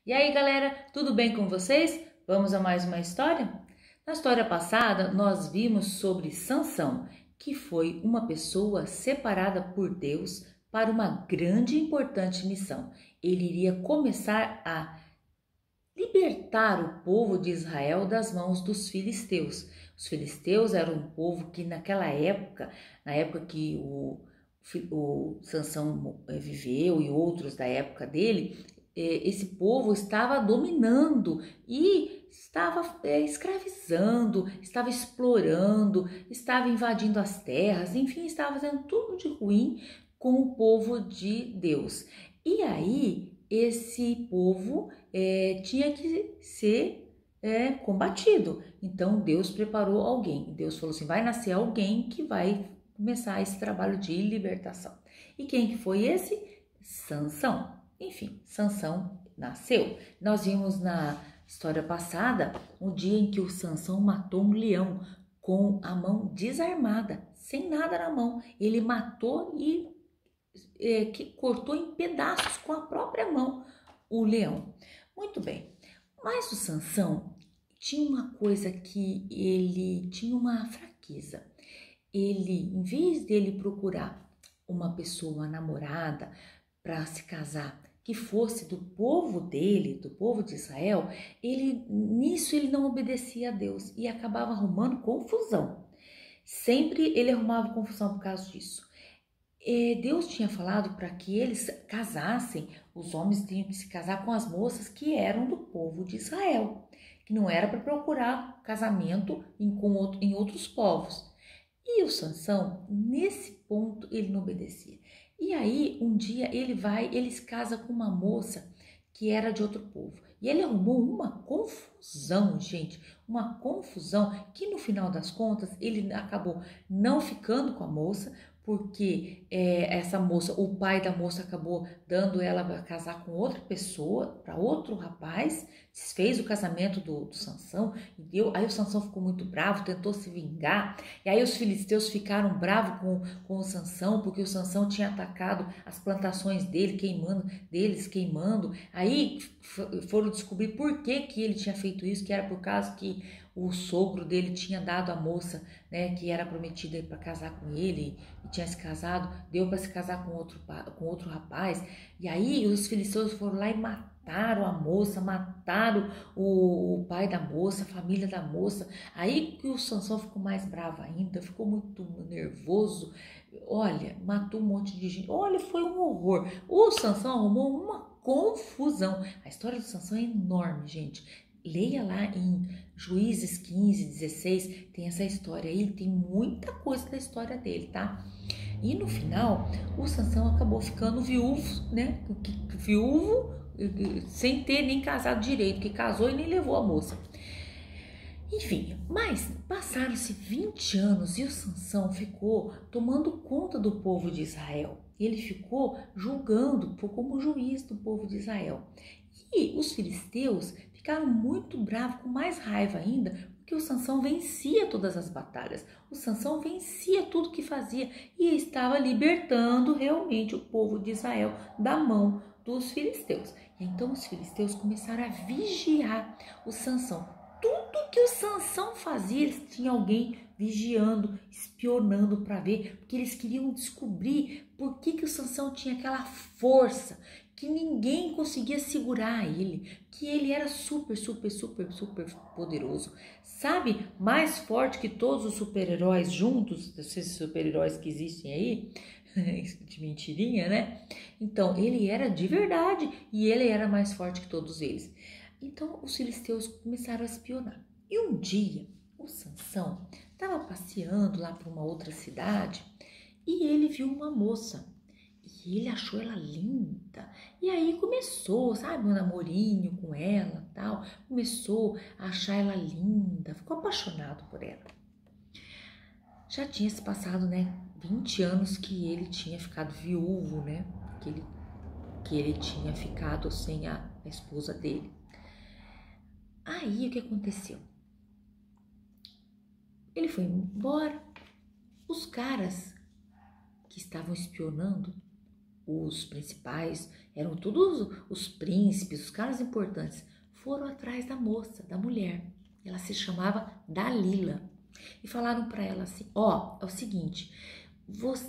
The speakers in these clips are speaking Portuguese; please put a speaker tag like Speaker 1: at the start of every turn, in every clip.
Speaker 1: E aí, galera, tudo bem com vocês? Vamos a mais uma história? Na história passada, nós vimos sobre Sansão, que foi uma pessoa separada por Deus para uma grande e importante missão. Ele iria começar a libertar o povo de Israel das mãos dos filisteus. Os filisteus eram um povo que naquela época, na época que o Sansão viveu e outros da época dele, esse povo estava dominando e estava escravizando, estava explorando, estava invadindo as terras, enfim, estava fazendo tudo de ruim com o povo de Deus. E aí, esse povo tinha que ser combatido. Então, Deus preparou alguém. Deus falou assim, vai nascer alguém que vai começar esse trabalho de libertação. E quem que foi esse? Sansão. Enfim, Sansão nasceu. Nós vimos na história passada o dia em que o Sansão matou um leão com a mão desarmada, sem nada na mão. Ele matou e que cortou em pedaços com a própria mão o leão. Muito bem, mas o Sansão tinha uma coisa que ele tinha uma fraqueza. Ele, em vez dele procurar uma pessoa, uma namorada para se casar, que fosse do povo dele, do povo de Israel, nisso ele não obedecia a Deus e acabava arrumando confusão. Sempre ele arrumava confusão por causa disso. Deus tinha falado para que eles casassem, os homens tinham que se casar com as moças que eram do povo de Israel, que não era para procurar casamento em outros povos. E o Sansão, nesse ponto, ele não obedecia. E aí, um dia, ele se casa com uma moça que era de outro povo. E ele arrumou uma confusão, gente, uma confusão que no final das contas, ele acabou não ficando com a moça, porque essa moça, o pai da moça acabou dando ela para casar com outra pessoa, para outro rapaz, desfez o casamento do Sansão, e aí o Sansão ficou muito bravo, tentou se vingar, e aí os filisteus ficaram bravos com o Sansão, porque o Sansão tinha atacado as plantações dele, queimando, aí foram descobrir por que ele tinha feito isso, que era por causa que o sogro dele tinha dado a moça, né, que era prometida para casar com ele e tinha se casado, deu para se casar com outro rapaz. E aí os filisteus foram lá e mataram a moça, mataram o pai da moça, a família da moça. Aí que o Sansão ficou mais bravo ainda, ficou muito nervoso. Olha, matou um monte de gente. Olha, foi um horror. O Sansão arrumou uma confusão. A história do Sansão é enorme, gente. Leia lá em Juízes 15, 16, tem essa história aí, tem muita coisa da história dele, tá? E no final, o Sansão acabou ficando viúvo, né? Viúvo, sem ter nem casado direito, que casou e nem levou a moça. Enfim, mas passaram-se 20 anos e o Sansão ficou tomando conta do povo de Israel. Ele ficou julgando como juiz do povo de Israel. E os filisteus ficaram muito bravos, com mais raiva ainda, porque o Sansão vencia todas as batalhas. O Sansão vencia tudo que fazia e estava libertando realmente o povo de Israel da mão dos filisteus. E então os filisteus começaram a vigiar o Sansão. Tudo que o Sansão fazia, eles tinham alguém vigiando, espionando para ver, porque eles queriam descobrir por que o Sansão tinha aquela força, que ninguém conseguia segurar ele, que ele era super poderoso. Sabe, mais forte que todos os super-heróis juntos, esses super-heróis que existem aí, de mentirinha, né? Então, ele era de verdade e ele era mais forte que todos eles. Então, os filisteus começaram a espionar. E um dia, o Sansão estava passeando lá para uma outra cidade e ele viu uma moça. E ele achou ela linda. E aí começou, sabe, um namorinho com ela, tal. Começou a achar ela linda, ficou apaixonado por ela. Já tinha se passado, né, 20 anos que ele tinha ficado viúvo, né? Que ele tinha ficado sem a esposa dele. Aí o que aconteceu? Ele foi embora. Os caras que estavam espionando os principais, eram todos os príncipes, os caras importantes, foram atrás da moça, da mulher. Ela se chamava Dalila. E falaram para ela assim, ó, é o seguinte,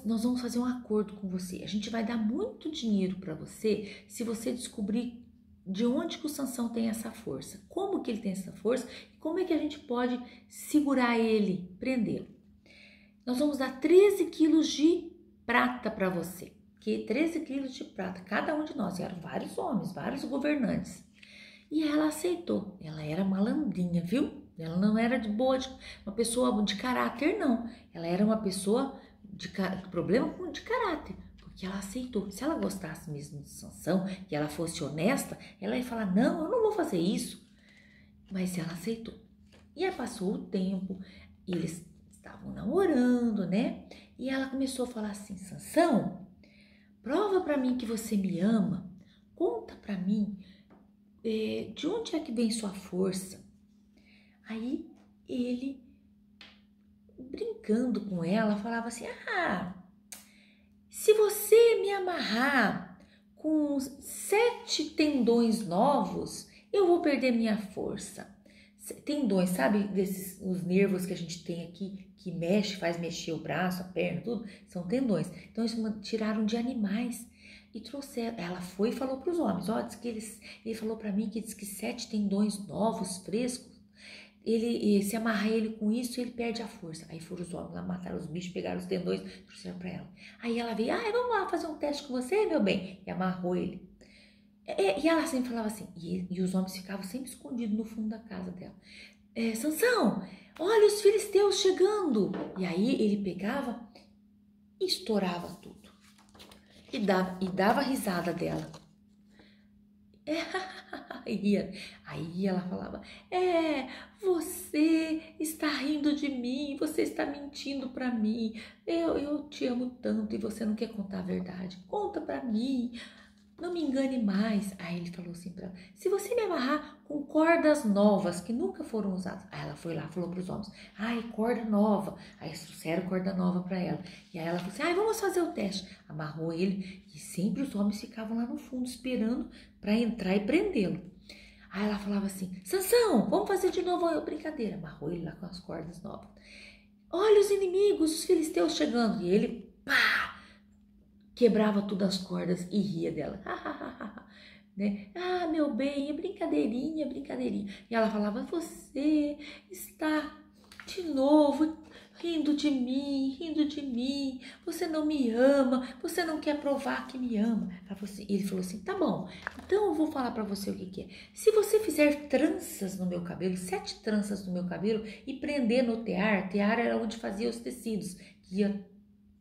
Speaker 1: nós vamos fazer um acordo com você. A gente vai dar muito dinheiro para você se você descobrir de onde que o Sansão tem essa força. Como que ele tem essa força e como é que a gente pode segurar ele, prendê-lo. Nós vamos dar 13 quilos de prata para você. Que 13 quilos de prata, cada um de nós. E eram vários homens, vários governantes. E ela aceitou. Ela era malandrinha, viu? Ela não era de boa, uma pessoa de caráter, não. Ela era uma pessoa de problema de caráter, porque ela aceitou. Se ela gostasse mesmo de Sansão e ela fosse honesta, ela ia falar, não, eu não vou fazer isso. Mas ela aceitou. E aí passou o tempo, eles estavam namorando, né? E ela começou a falar assim, Sansão, prova pra mim que você me ama, conta pra mim de onde é que vem sua força. Aí ele, brincando com ela, falava assim, se você me amarrar com 7 tendões novos, eu vou perder minha força. Tendões, sabe, os nervos que a gente tem aqui, que mexe, faz mexer o braço, a perna, tudo, são tendões. Então eles tiraram de animais e trouxeram. Ela foi e falou para os homens, ó, diz que ele falou para mim que diz que 7 tendões novos, frescos, ele se amarrar ele com isso, ele perde a força. Aí foram os homens lá, mataram os bichos, pegaram os tendões, trouxeram para ela. Aí ela veio, vamos lá fazer um teste com você, meu bem, e amarrou ele. E ela sempre falava assim, e os homens ficavam sempre escondidos no fundo da casa dela. Sansão, olha os filisteus chegando. E aí ele pegava e estourava tudo. E dava risada dela. Aí ela falava, você está rindo de mim, você está mentindo para mim. Eu te amo tanto e você não quer contar a verdade. Conta para mim. Não me engane mais. Aí ele falou assim para ela, se você me amarrar com cordas novas, que nunca foram usadas. Aí ela foi lá, falou para os homens, corda nova. Aí eles trouxeram corda nova para ela. E aí ela falou assim, vamos fazer o teste. Amarrou ele e sempre os homens ficavam lá no fundo esperando para entrar e prendê-lo. Aí ela falava assim, Sansão, vamos fazer de novo a brincadeira. Amarrou ele lá com as cordas novas. Olha os inimigos, os filisteus chegando. E ele, quebrava todas as cordas e ria dela. Né? Meu bem, é brincadeirinha, brincadeirinha. E ela falava, você está de novo rindo de mim, você não me ama, você não quer provar que me ama. Ele falou assim, tá bom, então eu vou falar pra você o que é. Se você fizer tranças no meu cabelo, 7 tranças no meu cabelo e prender no tear era onde fazia os tecidos, que ia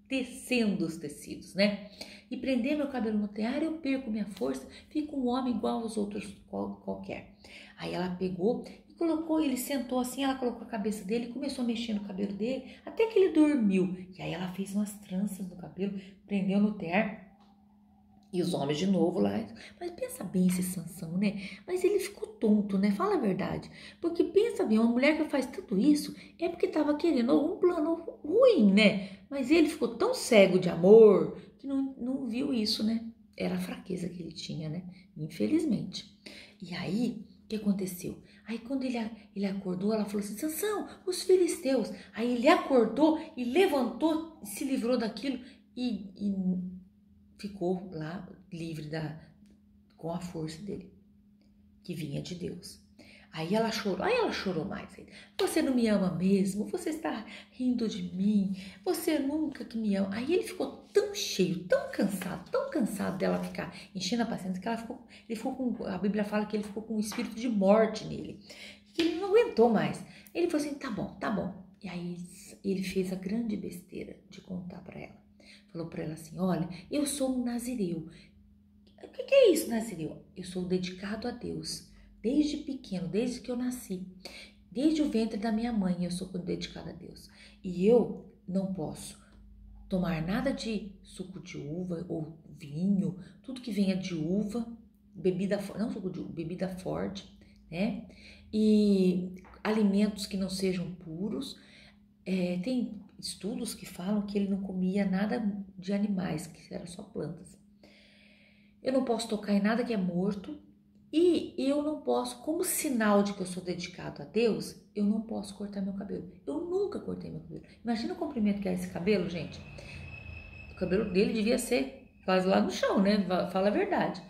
Speaker 1: tecendo os tecidos, né? E prender meu cabelo no tear, eu perco minha força, fico um homem igual aos outros qualquer. Aí ela pegou e colocou, ele sentou assim, ela colocou a cabeça dele e começou a mexer no cabelo dele, até que ele dormiu. E aí ela fez umas tranças no cabelo, prendeu no tear. E os homens de novo lá, mas pensa bem esse Sansão, né? Mas ele ficou tonto, né? Fala a verdade. Porque pensa bem, uma mulher que faz tudo isso é porque estava querendo algum plano ruim, né? Mas ele ficou tão cego de amor que não viu isso, né? Era a fraqueza que ele tinha, né? Infelizmente. E aí, o que aconteceu? Aí quando ele acordou, ela falou assim, Sansão, os filisteus. Aí ele acordou e levantou, se livrou daquilo e ficou lá livre com a força dele, que vinha de Deus. Aí ela chorou mais. Você não me ama mesmo, você está rindo de mim, você nunca que me ama. Aí ele ficou tão cheio, tão cansado dela ficar enchendo a paciência, que ele ficou com, a Bíblia fala que ele ficou com um espírito de morte nele, que ele não aguentou mais. Ele falou assim, tá bom. E aí ele fez a grande besteira de contar para ela. Falou para ela assim, olha, eu sou um nazireu. O que é isso, nazireu? Eu sou dedicado a Deus, desde pequeno, desde que eu nasci. Desde o ventre da minha mãe eu sou dedicado a Deus. E eu não posso tomar nada de suco de uva ou vinho, tudo que venha de uva, não suco de uva, bebida forte, né? E alimentos que não sejam puros. Tem estudos que falam que ele não comia nada de animais, que era só plantas. eu não posso tocar em nada que é morto e eu não posso, como sinal de que eu sou dedicado a Deus, eu não posso cortar meu cabelo. Eu nunca cortei meu cabelo. Imagina o comprimento que é esse cabelo, gente. O cabelo dele devia ser quase lá no chão, né? Fala a verdade.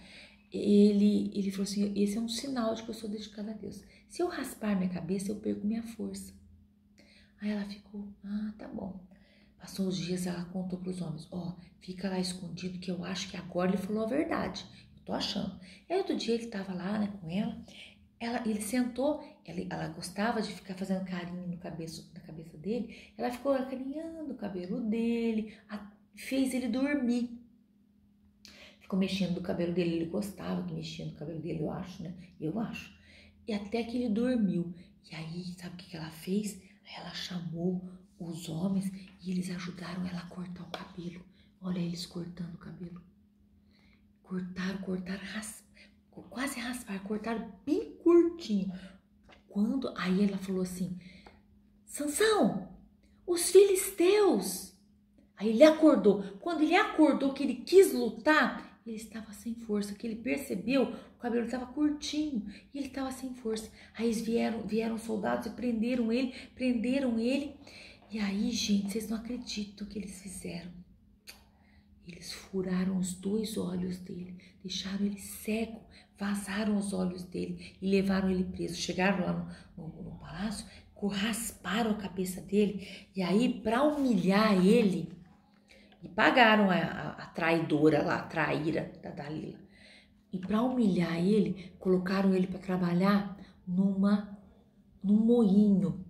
Speaker 1: Ele falou assim, esse é um sinal de que eu sou dedicada a Deus. Se eu raspar minha cabeça, eu perco minha força. Aí ela ficou, tá bom. Passou os dias, ela contou para os homens, fica lá escondido que eu acho que agora ele falou a verdade. Eu tô achando. E aí outro dia ele tava lá, né, com ela, ele sentou, ela gostava de ficar fazendo carinho na cabeça dele, ela ficou carinhando o cabelo dele, fez ele dormir. Ficou mexendo no cabelo dele, ele gostava que mexia no cabelo dele, eu acho, né? Eu acho. E até que ele dormiu. E aí, sabe o que ela fez? Ela chamou os homens e eles ajudaram ela a cortar o cabelo. Olha eles cortando o cabelo. Cortaram, quase rasparam, cortaram bem curtinho. Aí ela falou assim, Sansão, os filisteus. Aí ele acordou. Quando ele acordou que ele quis lutar, ele estava sem força, que ele percebeu, o cabelo estava curtinho e ele estava sem força. Aí eles vieram soldados e prenderam ele. E aí, gente, vocês não acreditam o que eles fizeram. Eles furaram os 2 olhos dele, deixaram ele cego, vazaram os olhos dele e levaram ele preso. Chegaram lá no palácio, rasparam a cabeça dele e aí, para humilhar ele, e pagaram a traidora lá, a traíra da Dalila. E para humilhar ele, colocaram ele para trabalhar num moinho,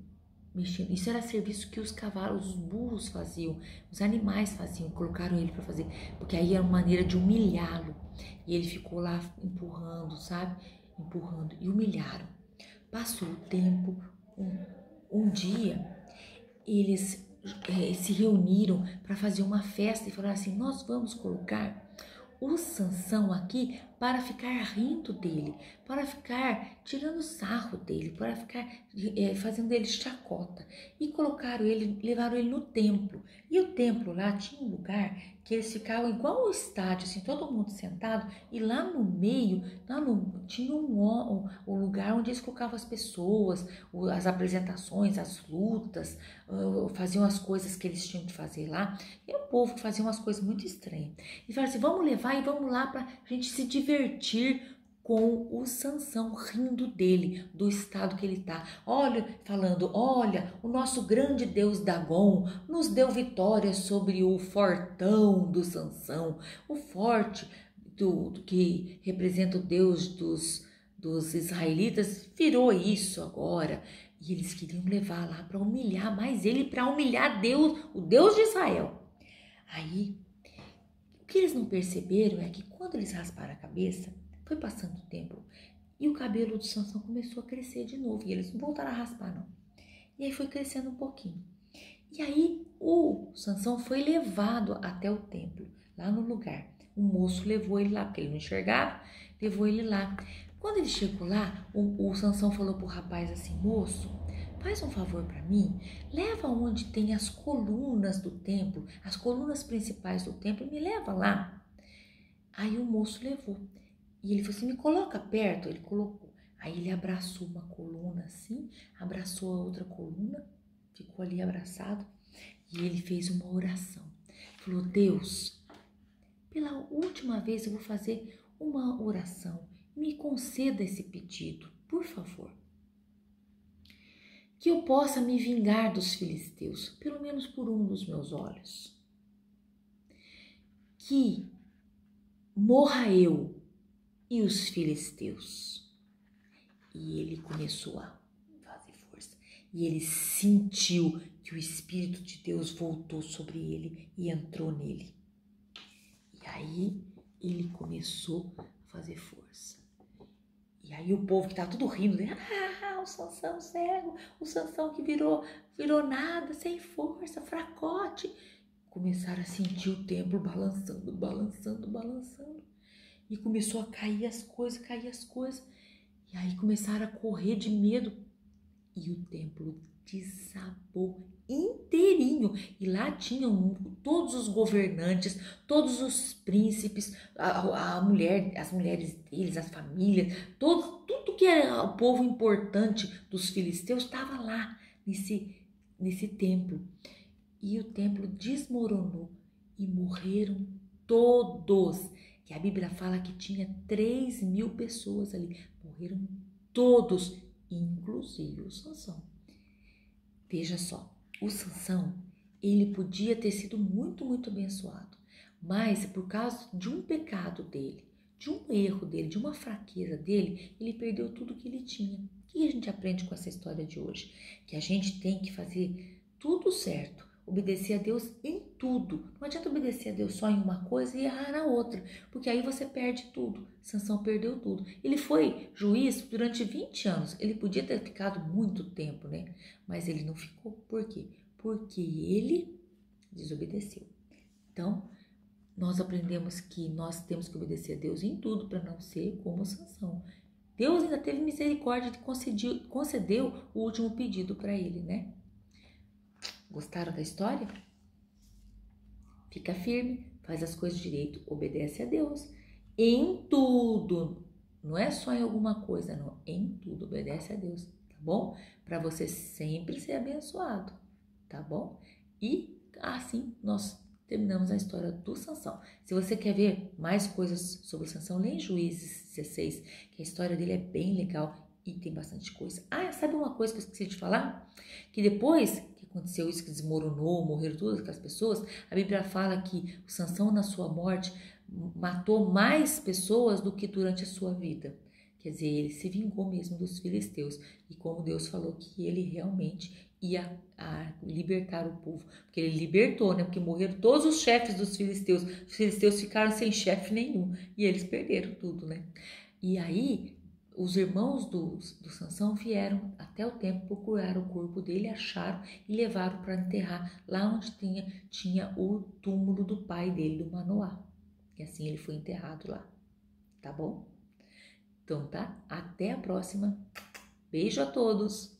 Speaker 1: mexendo. Isso era serviço que os cavalos, os burros faziam, os animais faziam. Colocaram ele para fazer, porque aí era uma maneira de humilhá-lo. E ele ficou lá empurrando, sabe? Empurrando. E humilharam. Passou o tempo, um dia, eles se reuniram para fazer uma festa e falaram assim, nós vamos colocar o Sansão aqui para ficar rindo dele, para ficar tirando sarro dele, para ficar fazendo dele chacota. E colocaram ele, levaram ele no templo. E o templo lá tinha um lugar que eles ficavam igual ao estádio, assim, todo mundo sentado. E lá no meio, tinha um lugar onde eles colocavam as pessoas, as apresentações, as lutas, faziam as coisas que eles tinham que fazer lá. E o povo fazia umas coisas muito estranhas. E falaram assim, vamos levar e vamos lá para a gente se divertir com o Sansão, rindo dele, do estado que ele tá. Olha, o nosso grande Deus Dagon nos deu vitória sobre o fortão do Sansão, o forte do que representa o Deus dos israelitas, virou isso agora. E eles queriam levar lá para humilhar mais ele, para humilhar Deus, o Deus de Israel. Aí, o que eles não perceberam é que quando eles rasparam a cabeça, foi passando o tempo e o cabelo de Sansão começou a crescer de novo. E eles não voltaram a raspar, não. E aí foi crescendo um pouquinho. E aí o Sansão foi levado até o templo, lá no lugar. O moço levou ele lá, porque ele não enxergava, levou ele lá. Quando ele chegou lá, o Sansão falou pro rapaz assim, moço, faz um favor para mim, leva onde tem as colunas do templo, as colunas principais do templo, me leva lá. Aí o moço levou. E ele falou assim, me coloca perto. Ele colocou. Aí ele abraçou uma coluna assim, abraçou a outra coluna, ficou ali abraçado. E ele fez uma oração. Falou, Deus, pela última vez eu vou fazer uma oração. Me conceda esse pedido, por favor. Que eu possa me vingar dos filisteus, pelo menos por um dos meus olhos. Que morra eu e os filisteus. E ele começou a fazer força. E ele sentiu que o Espírito de Deus voltou sobre ele e entrou nele. E aí ele começou a fazer força. E aí o povo que estava tudo rindo, o Sansão cego, o Sansão que virou nada, sem força, fracote. Começaram a sentir o templo balançando, balançando, balançando. E começou a cair as coisas. E aí começaram a correr de medo. E o templo desabou inteirinho. E lá tinham todos os governantes, todos os príncipes, a mulher, as mulheres deles, as famílias, tudo que era o povo importante dos filisteus estava lá nesse templo. E o templo desmoronou e morreram todos. E a Bíblia fala que tinha 3.000 pessoas ali. Morreram todos, inclusive o Sansão. Veja só, o Sansão, ele podia ter sido muito, muito abençoado. Mas por causa de um pecado dele, de um erro dele, de uma fraqueza dele, ele perdeu tudo que ele tinha. O que a gente aprende com essa história de hoje? Que a gente tem que fazer tudo certo, obedecer a Deus em tudo. Não adianta obedecer a Deus só em uma coisa e errar na outra, porque aí você perde tudo. Sansão perdeu tudo. Ele foi juiz durante 20 anos. Ele podia ter ficado muito tempo, né? Mas ele não ficou. Por quê? Porque ele desobedeceu. Então, nós aprendemos que nós temos que obedecer a Deus em tudo para não ser como Sansão. Deus ainda teve misericórdia e concedeu o último pedido para ele, né? Gostaram da história? Fica firme, faz as coisas direito, obedece a Deus. Em tudo. Não é só em alguma coisa, não. Em tudo, obedece a Deus, tá bom? Para você sempre ser abençoado, tá bom? E assim nós terminamos a história do Sansão. Se você quer ver mais coisas sobre o Sansão, lê em Juízes 16, que a história dele é bem legal e tem bastante coisa. Ah, sabe uma coisa que eu esqueci de falar? Que depois que aconteceu isso, que desmoronou, morreram todas aquelas pessoas, a Bíblia fala que o Sansão, na sua morte, matou mais pessoas do que durante a sua vida. Quer dizer, ele se vingou mesmo dos filisteus. E como Deus falou que ele realmente ia libertar o povo. Porque ele libertou, né? Porque morreram todos os chefes dos filisteus. Os filisteus ficaram sem chefe nenhum. E eles perderam tudo, né? E aí, os irmãos do Sansão vieram até o templo, procuraram o corpo dele, acharam e levaram para enterrar lá onde tinha o túmulo do pai dele, do Manoá. E assim ele foi enterrado lá. Tá bom? Então tá? Até a próxima. Beijo a todos!